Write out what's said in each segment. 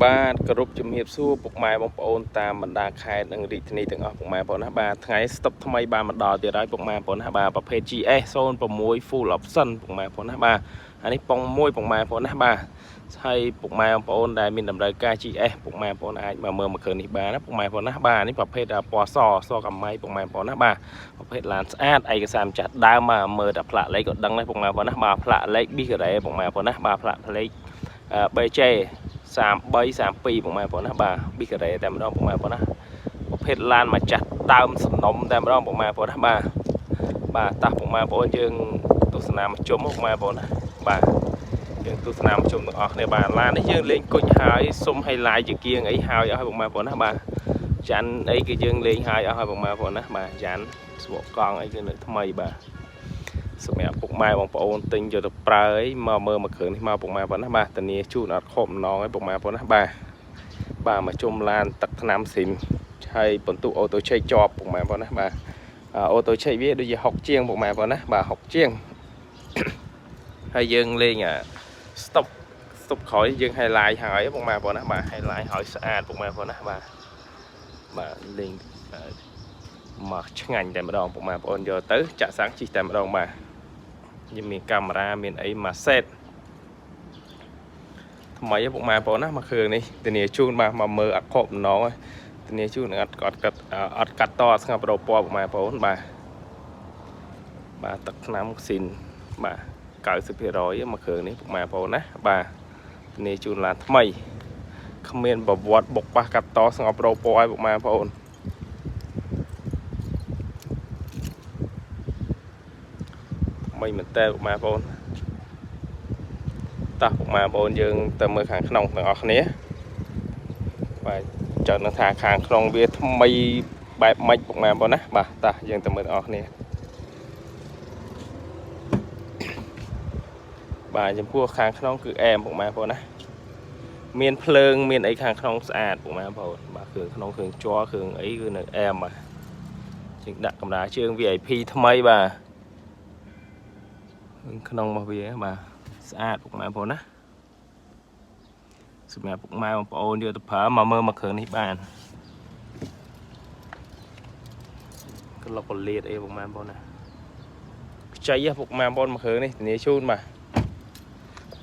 បាទគោរពជំរាបសួរពុកម៉ែបងប្អូនតាមបណ្ដាខេត្តនិងរាជធានីទាំងអស់ពុកម៉ែបងប្អូនណាបាទថ្ងៃស្តុបថ្មីបានមកដល់ទៀតហើយពុកម៉ែបងប្អូនណាបាទប្រភេទ GS 06 Full Option ពុកម៉ែបងប្អូនណាបាទអានេះប៉ុងមួយពុកម៉ែបងប្អូនណាបាទហើយពុកម៉ែបងប្អូនដែលមានតម្រូវការ GS ពុកម៉ែបងប្អូនអាចមកមើលមកគ្រឿងនេះបានណាពុកម៉ែបងប្អូនណាបាទនេះប្រភេទពណ៌សកម្មៃពុកម៉ែបងប្អូនណាបាទប្រភេទឡានស្អាតឯកសារម្ចាស់ដើមមកមើលតែផ្លាកលេខក៏ដឹងដែរពុកម៉ែបងប្អូនណាបាទផ្លាកលេខ Bigare ពុកម៉ែបងប្អូនណាបាទផ្លាកលេខ BJ 3332ពុកម៉ែបងប្អូនណាបាទ Bigare តែម្ដងពុកម៉ែបងប្អូនណាប្រភេទឡានម្ចាស់ដើមសំណុំតែម្ដងពុកម៉ែបងប្អូនណាបាទតាស់ពុកម៉ែបងប្អូនយើងទស្សនាមកជុំពុកម៉ែបងប្អូនណាបាទយើងទស្សនាមកជុំទាំងអស់គ្នាបាទឡាននេះយើងលេងគុញហើយសុំឲ្យឡាយជាគៀងអីហើយអស់ពុកម៉ែបងប្អូនណាបាទចាន់អីគឺយើងលេងហើយអស់ហើយពុកម៉ែបងប្អូនណាបាទចាន់ស្វកកង់អីគឺនៅថ្មីបាទសម្រាប់ពុកម៉ែបងប្អូនទិញយកទៅប្រើអីមកមើលមកគ្រឿងនេះមកពុកម៉ែបងប្អូនណាបាទធានាជូនអត់ខប់ម្ដងឯងពុកម៉ែបងប្អូនណាបាទមកជុំឡានទឹកថ្នាំស៊ីមហើយបន្ទុកអូតូឆេកជាប់ពុកម៉ែបងប្អូនណាបាទអូតូឆេកវាដូចជា60ជាងពុកម៉ែបងប្អូនណាបាទ60ជាងហើយយើងលេងស្តុបក្រោយយើងឲ្យឡាយហើយពុកម៉ែបងប្អូនណាបាទឲ្យឡាយឲ្យស្អាតពុកម៉ែបងប្អូនណាបាទលេងមកឆ្ងាញ់តែម្ដងពុកម៉ែបងប្អូនយកទៅចាក់សាំងជីតែម្ដងបាទយើងមានកាមេរ៉ាមានអីមួយសេតថ្មីពុកម៉ែបងប្អូនណាមកគ្រឿងនេះធានាជូនបាទមកមើលអត់ខកម្ដងធានាជូនអត់កាត់តស្ងាត់ប្រោពណ៌ពុកម៉ែបងប្អូនបាទទឹកថ្នាំស៊ីនបាទ90%មកគ្រឿងនេះពុកម៉ែបងប្អូនណាបាទធានាជូនឡានថ្មីគ្មានប្រវត្តិបុកប៉ះកាត់តស្ងប់ប្រោពណ៌ឲ្យពុកម៉ែបងប្អូនថ្មីមែនតើពុកម៉ែបងប្អូនតោះពុកម៉ែបងប្អូនយើងទៅមើលខាងក្នុងទាំងអស់គ្នាបាទចាំនឹងថាខាងក្នុងវាថ្មីបែបម៉េចពុកម៉ែបងប្អូនណាបាទតោះយើងទៅមើលទាំងអស់គ្នាបាទចំពោះខាងក្នុងគឺអែមពុកម៉ែបងប្អូនណាមានភ្លើងមានអីខាងក្នុងស្អាតពុកម៉ែបងប្អូនបាទគ្រឿងក្នុងគ្រឿងជ័រគ្រឿងអីគឺនៅអែមបាទជាងដាក់កម្រាលជើង VIP ថ្មីបាទក្នុងរបស់វាបាទស្អាតពុកម៉ែបងប្អូនណាសម្រាប់ពុកម៉ែបងប្អូនយកទៅប្រើមកមើលមកគ្រឿងនេះបានក្លុកកលៀតអីពុកម៉ែបងប្អូនណាខ្ចីពុកម៉ែបងប្អូនមកគ្រឿងនេះធានាជូនបាទ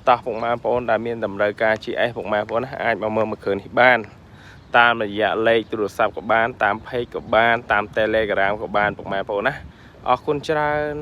តោះពុកម៉ែបងប្អូនដែលមានតម្រូវការ GS ពុកម៉ែបងប្អូនណាអាចមកមើលមកគ្រឿងនេះបានតាមរយៈលេខទូរស័ព្ទក៏បានតាម Page ក៏បានតាម Telegram ក៏បានពុកម៉ែបងប្អូនណាអរគុណច្រើន